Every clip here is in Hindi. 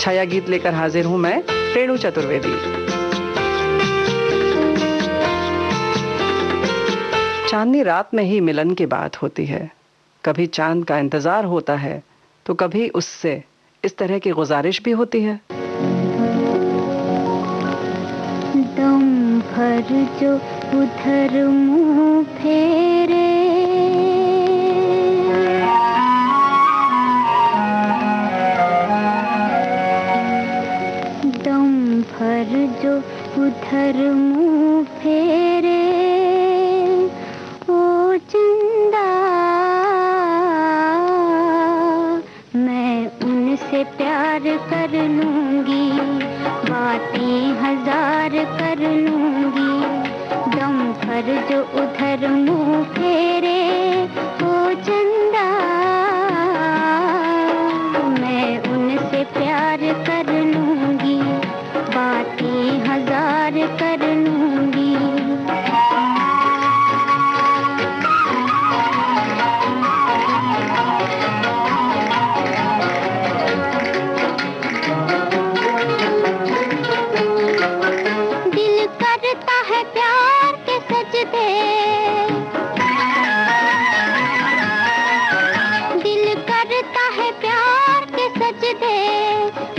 छाया गीत लेकर हाजिर हूं मैं, रेणु चतुर्वेदी। चांदनी रात में ही मिलन की बात होती है। कभी चांद का इंतजार होता है तो कभी उससे इस तरह की गुजारिश भी होती है। दम भर जो उधर मुंह फेरे, दम भर जो उधर मुंह फेरे, ओ चंदा मैं उनसे प्यार कर लूंगी, बातें हजार कर लूंगी। दम भर जो उधर मुंह फेरे, ओ चंदा मैं उनसे प्यार कर लूंगी, बातें हजार कर लूंगी। दिल करता है प्यार के सजदे, दिल करता है प्यार के सजदे,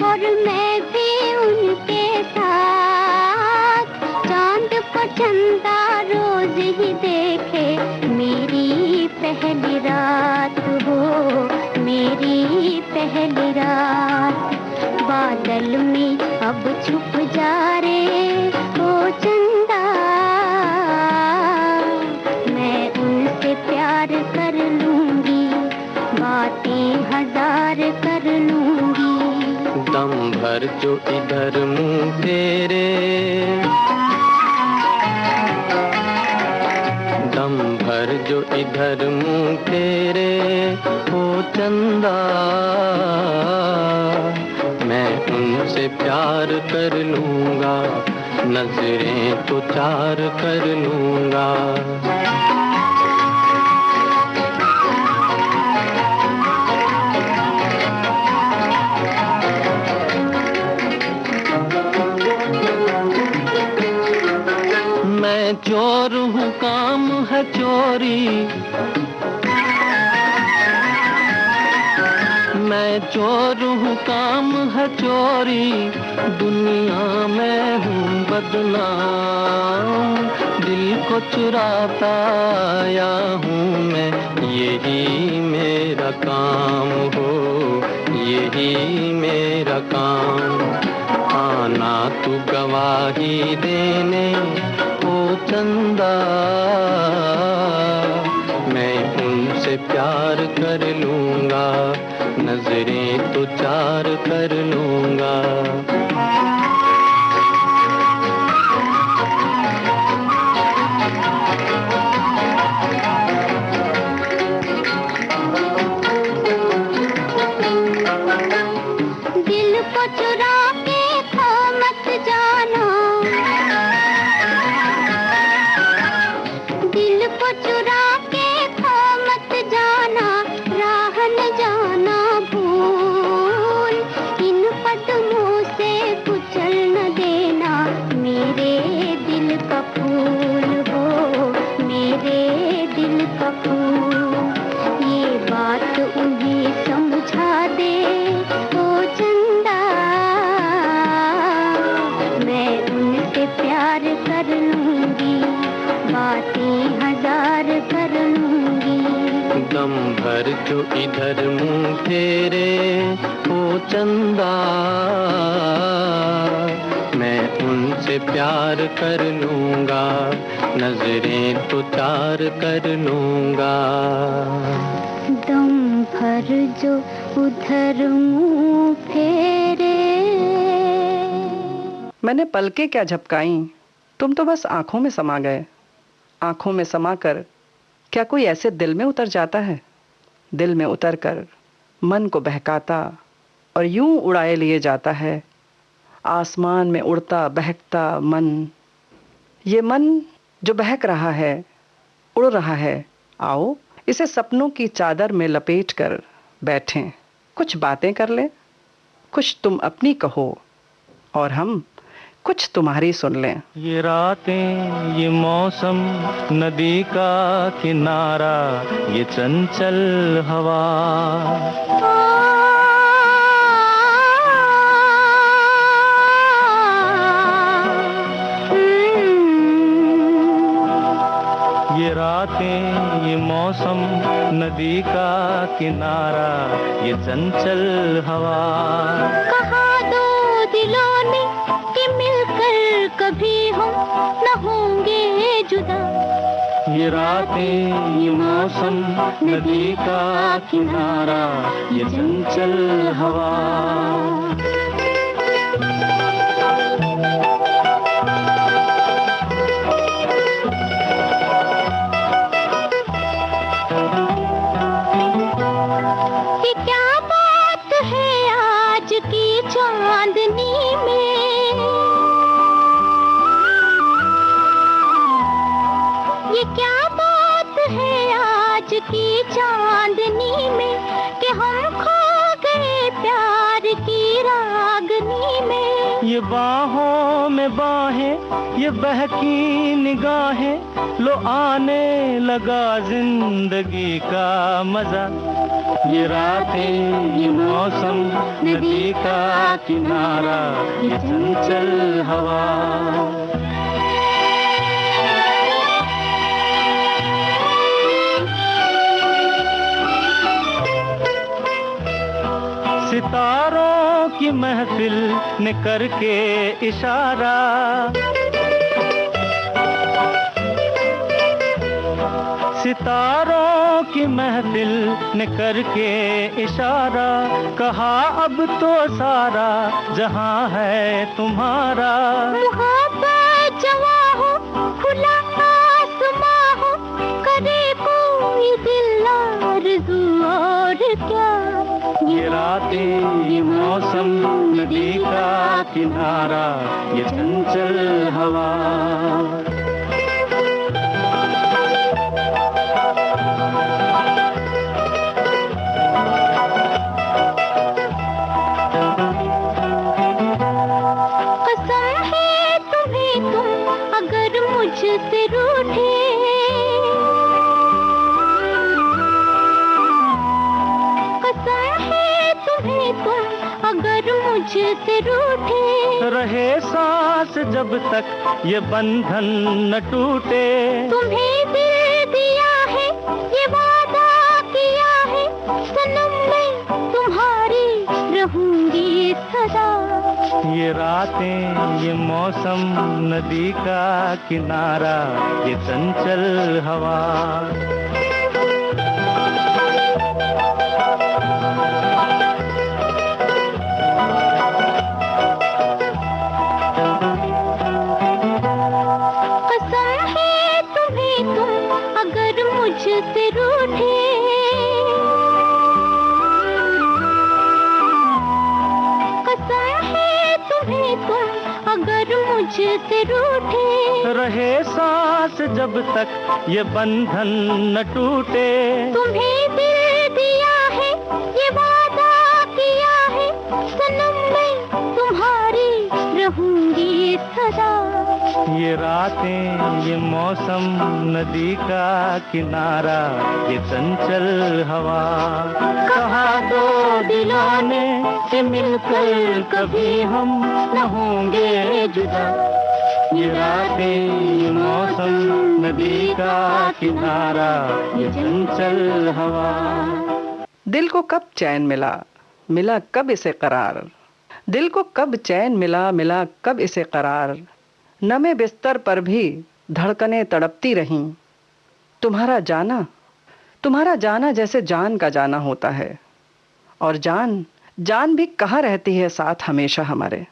और मैं भी उनके साथ। चांद को चंदा रोज ही देखे, मेरी पहली रात हो, मेरी पहली रात। बादल में अब छुप जा रे, ओ चंदा मैं उनसे प्यार कर लूंगी, बातें हजार कर लूंगी। दम भर जो इधर मुंह फेरे, दम भर जो इधर मुंह फेरे, ओ चंदा मैं उनसे प्यार कर लूंगा, नजरें तो चार कर लूंगा। मैं चोर हूँ काम है चोरी, मैं चोर हूँ काम है चोरी, दुनिया में हूँ बदनाम। दिल को चुराता आया हूँ मैं, यही मेरा काम हो, यही मेरा काम। आना तू गवाही देने, ओ चंदा मैं उनसे प्यार कर लूंगा, नजरें तो चार कर लूंगा। दिल को चुरा के खो मत जाना, दिल को चुरा के खो मत जाना, राह न जाना भूल। इन कदमों से कुचल न देना, मेरे दिल का फूल हो, मेरे दिल का फूल। ये बात उन्हें समझा दे, ओ चंदा मैं उनसे प्यार कर लूंगी, बातें हजार कर लूंगी। दम भर जो इधर मुंह फेरे, ओ चंदा मैं उनसे प्यार कर लूंगा, नजरें तो चार कर लूंगा। दम भर जो उधर मुंह फेरे। मैंने पलकें क्या झपकाई, तुम तो बस आंखों में समा गए। आंखों में समाकर क्या कोई ऐसे दिल में उतर जाता है? दिल में उतरकर मन को बहकाता और यूं उड़ाए लिए जाता है, आसमान में उड़ता बहकता मन। ये मन जो बहक रहा है, उड़ रहा है, आओ इसे सपनों की चादर में लपेट कर बैठें, कुछ बातें कर लें, कुछ तुम अपनी कहो और हम कुछ तुम्हारी सुन लें। ये रातें, ये मौसम, नदी का किनारा, ये चंचल हवा, ये रातें, ये मौसम, नदी का किनारा, ये चंचल हवा। कहा दो दिलों ने कि मिलकर कभी हम न होंगे जुदा। ये रातें, ये मौसम, नदी का किनारा, ये चंचल हवा। ये क्या बात है आज की चांदनी में, ये क्या बात है आज की चांदनी में कि हम खो गए प्यार की रागनी में। ये बाहों में बाहें, ये बहकी निगाहें, लो आने लगा जिंदगी का मजा। ये रातें, ये मौसम, नदी का किनारा, ये चंचल हवा। सितारों की महफिल ने करके इशारा, सितारों की महफिल ने करके इशारा, कहा अब तो सारा जहां है तुम्हारा। मोहब्बत जवां हो, खुला आसमां हो, करे कोई दिल आरज़ू और क्या। ये रातें, ये मौसम, नदी का किनारा, ये चंचल हवा। कसम है तुम्हें तुम अगर मुझसे रूठे, कसम है तुम्हें तुम अगर मुझसे रूठे। रहे सांस जब तक ये बंधन न टूटे, तुम्हें दिल दिया है, ये वादा किया है, सनम मैं तुम्हारी रहूंगी सदा। ये रातें, ये मौसम, नदी का किनारा, ये चंचल हवा। कसम है तुम्हें तुम अगर मुझसे रूठे, कसम है तुम्हें तुम अगर मुझसे रूठे। रहे सांस जब तक ये बंधन न टूटे, तुम्हें दिल दिया है, ये वादा किया है, सनम मैं तुम्हारी रहूंगी सदा। ये रातें, ये मौसम, नदी का किनारा, ये चंचल हवा। कहा दो दिलों ने कि मिलकर कभी हम न होंगे जुदा। ये रातें, ये मौसम, नदी का किनारा, ये चंचल हवा। दिल को कब चैन मिला, मिला कब इसे करार। दिल को कब चैन मिला, मिला कब इसे करार। नमे बिस्तर पर भी धड़कनें तड़पती रहीं। तुम्हारा जाना जैसे जान का जाना होता है। और जान भी कहाँ रहती है साथ हमेशा हमारे।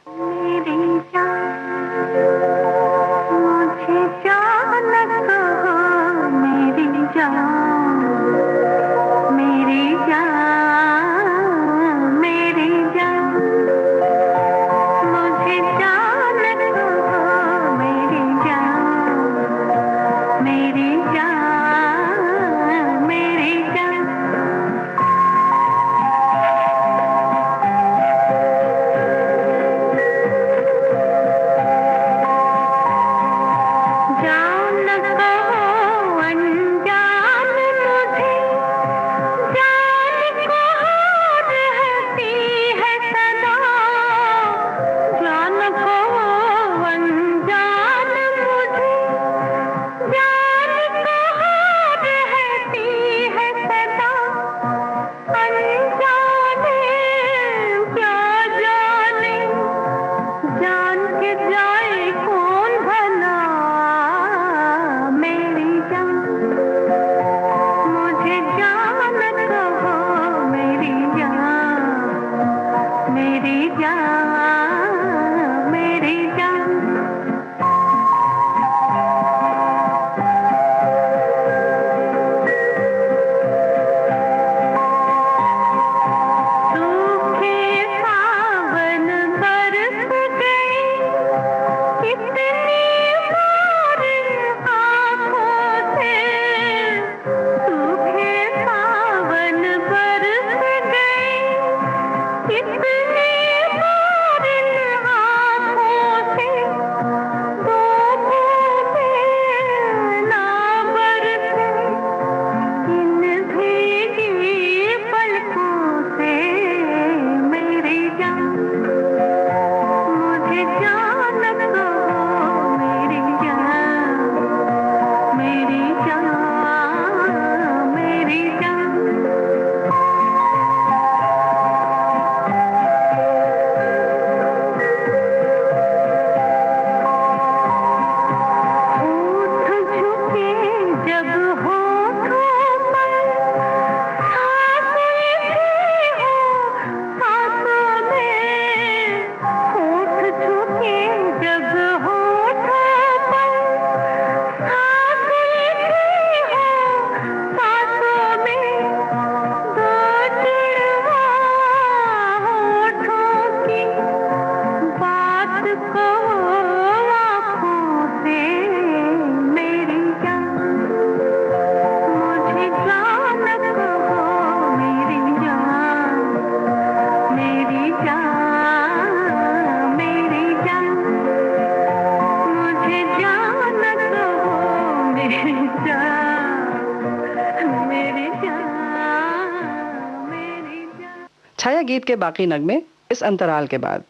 छाया गीत के बाकी नगमे इस अंतराल के बाद।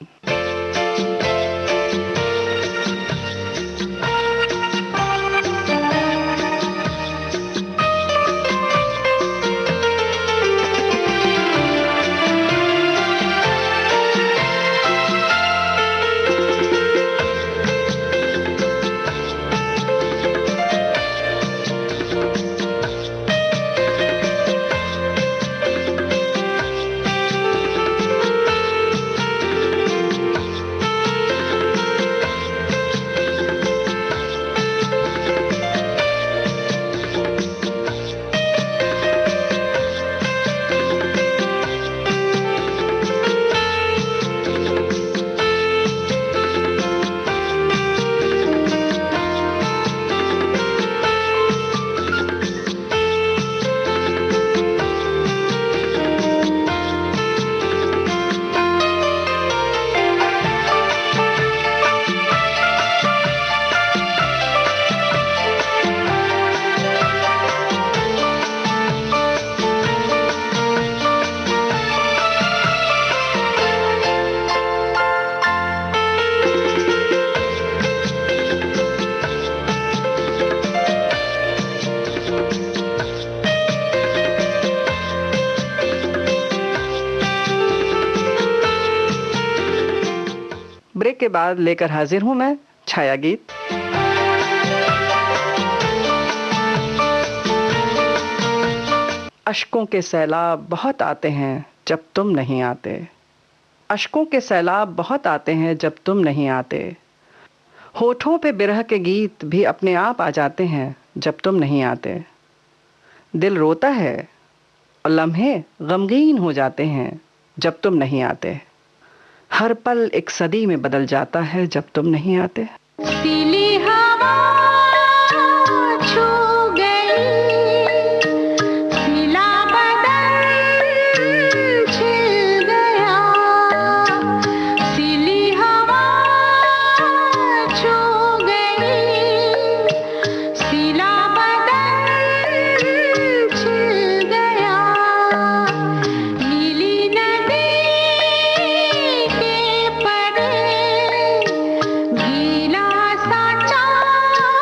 ब्रेक के बाद लेकर हाजिर हूं मैं छाया गीत। अश्कों के सैलाब बहुत आते हैं जब तुम नहीं आते। अश्कों के सैलाब बहुत आते हैं जब तुम नहीं आते। होठों पे बिरह के गीत भी अपने आप आ जाते हैं जब तुम नहीं आते। दिल रोता है और लम्हे गमगीन हो जाते हैं जब तुम नहीं आते। हर पल एक सदी में बदल जाता है जब तुम नहीं आते। पीली हवा छू गई, पीला बदन छिल गया। पीली हवा छू गई, पीला बदन छिल गया। नीली नदी के परे गीला सा चांद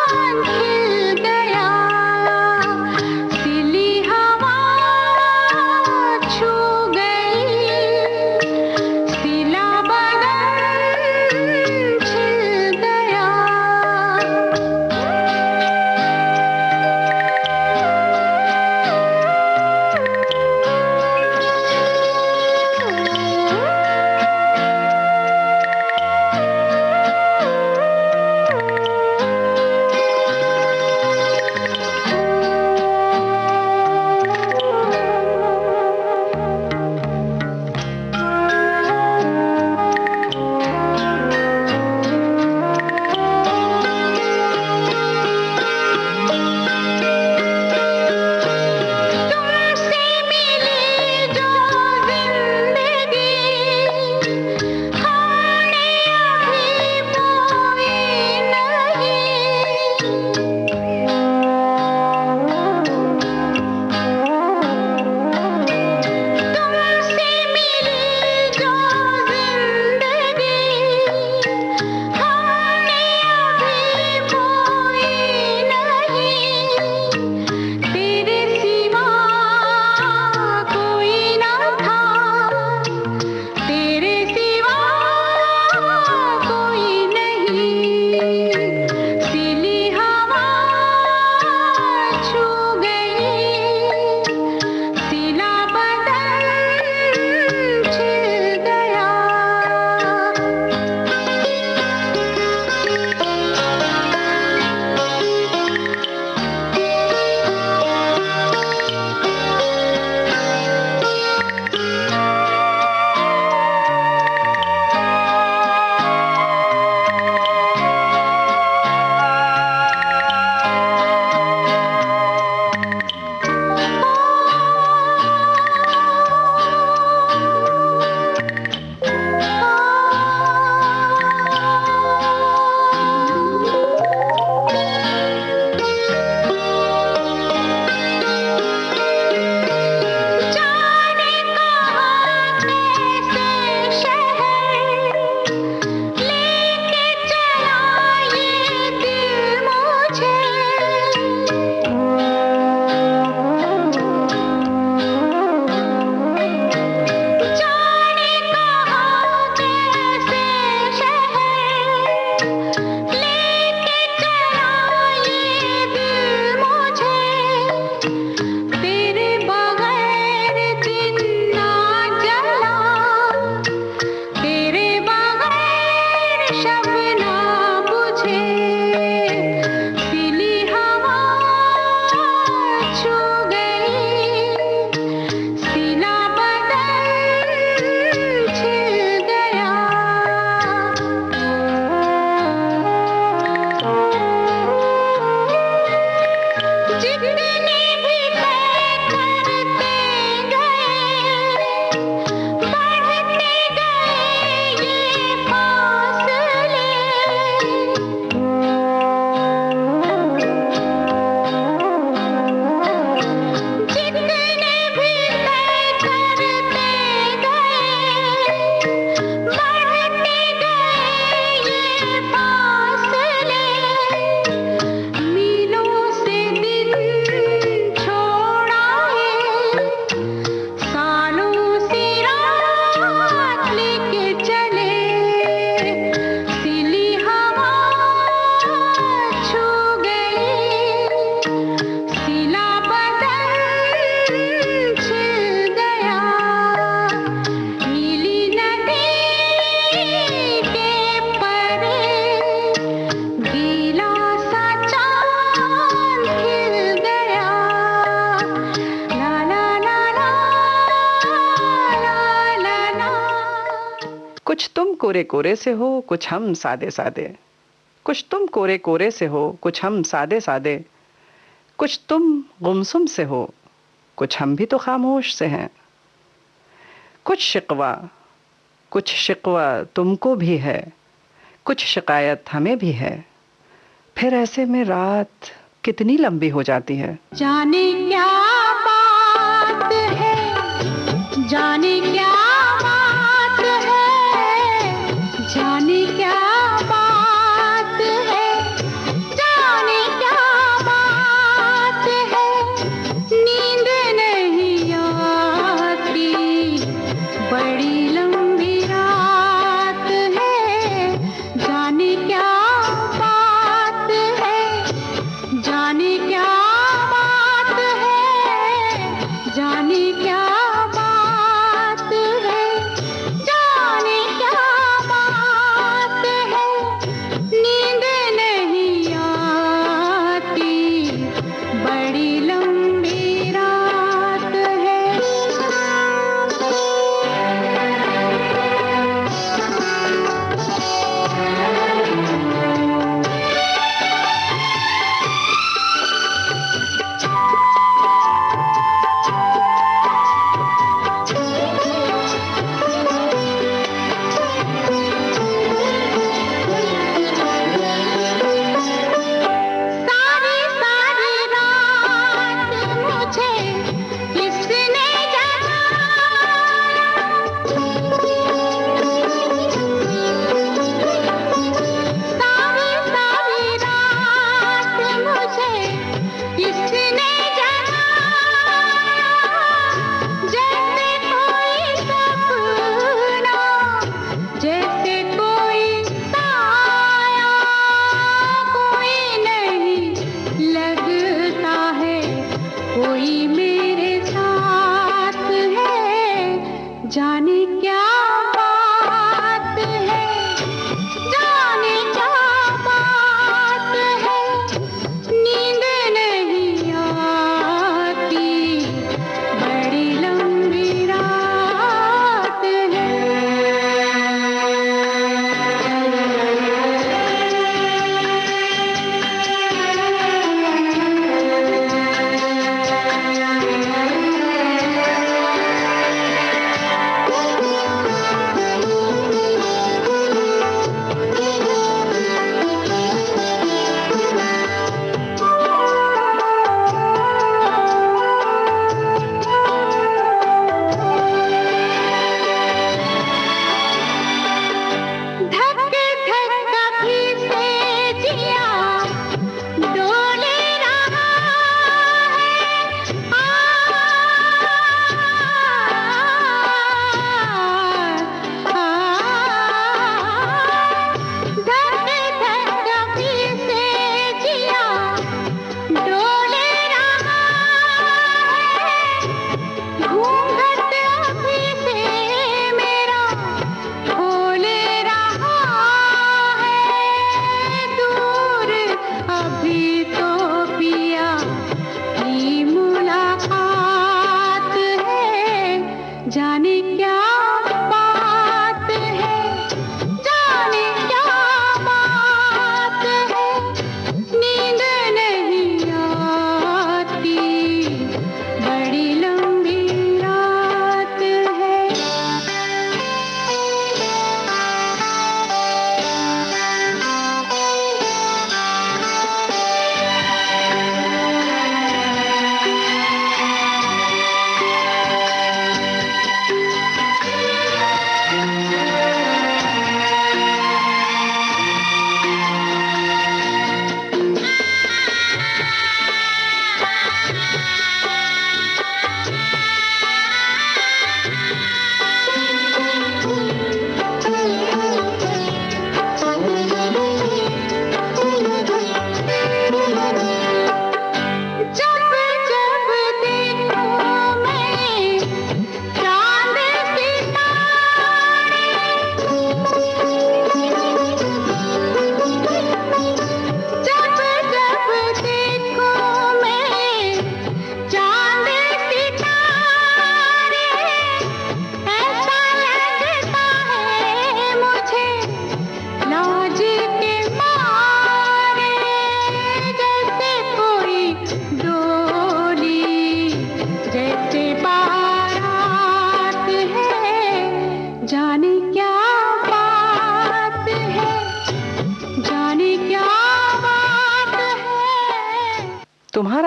कोरे कोरे से हो, कुछ हम सादे सादे। कुछ तुम कोरे कोरे से हो, कुछ हम सादे सादे। कुछ तुम गुमसुम से हो, कुछ हम भी तो खामोश से हैं। कुछ शिकवा तुमको भी है, कुछ शिकायत हमें भी है। फिर ऐसे में रात कितनी लंबी हो जाती है। जाने क्या बात है, जाने क्या बात है, जाने क्या बात है, जाने क्या बात है। नींद नहीं आती, बड़ी लंबी रात है। जाने क्या बात है, जाने क्या बात है, जाने क्या बात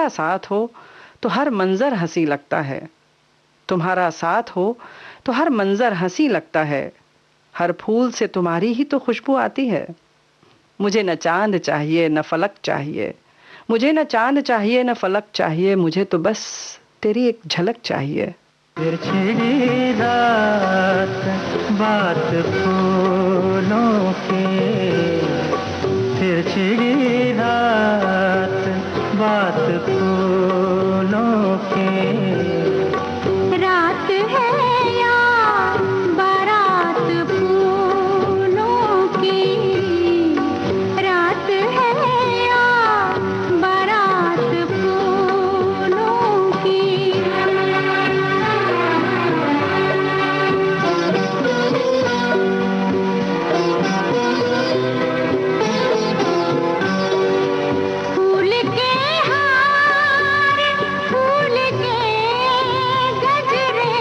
तुम्हारा साथ हो तो हर मंजर हंसी लगता है, तुम्हारा साथ हो तो हर मंजर हंसी लगता है, हर फूल से तुम्हारी ही तो खुशबू आती है। मुझे न चांद चाहिए न फलक चाहिए, मुझे न चांद चाहिए न फलक चाहिए, मुझे तो बस तेरी एक झलक चाहिए। फिर छिड़ी रात बात फूलों की, फिर छिड़ी रात बात फूलों की। रात है या बारात फूलों की, रात है या बारात फूलों की। फूल के हार, फूल के गजरे,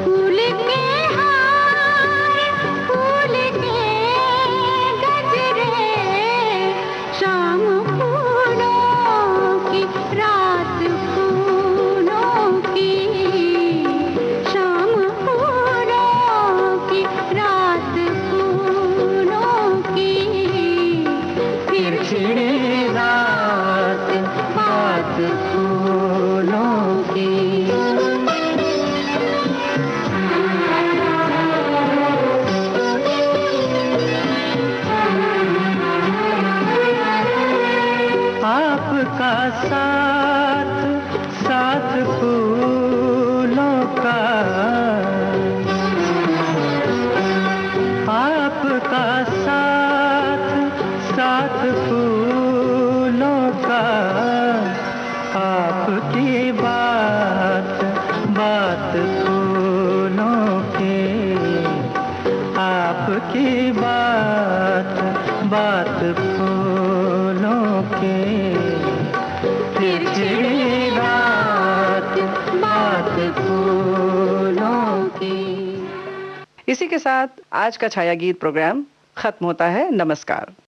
फूल के हार, फूल के गजरे, शाम फूलों की रात फूलों की, शाम फूलों की रात फूलों की। फिर छिड़ी रात बात फूलों की। आपका साथ साथ फूलों का, आपका साथ साथ फूलों का, आपकी बात बात फूलों की, आपकी बात बात फूलों की। फिर छिड़ी रात बात फूलों की। इसी के साथ आज का छाया गीत प्रोग्राम खत्म होता है। नमस्कार।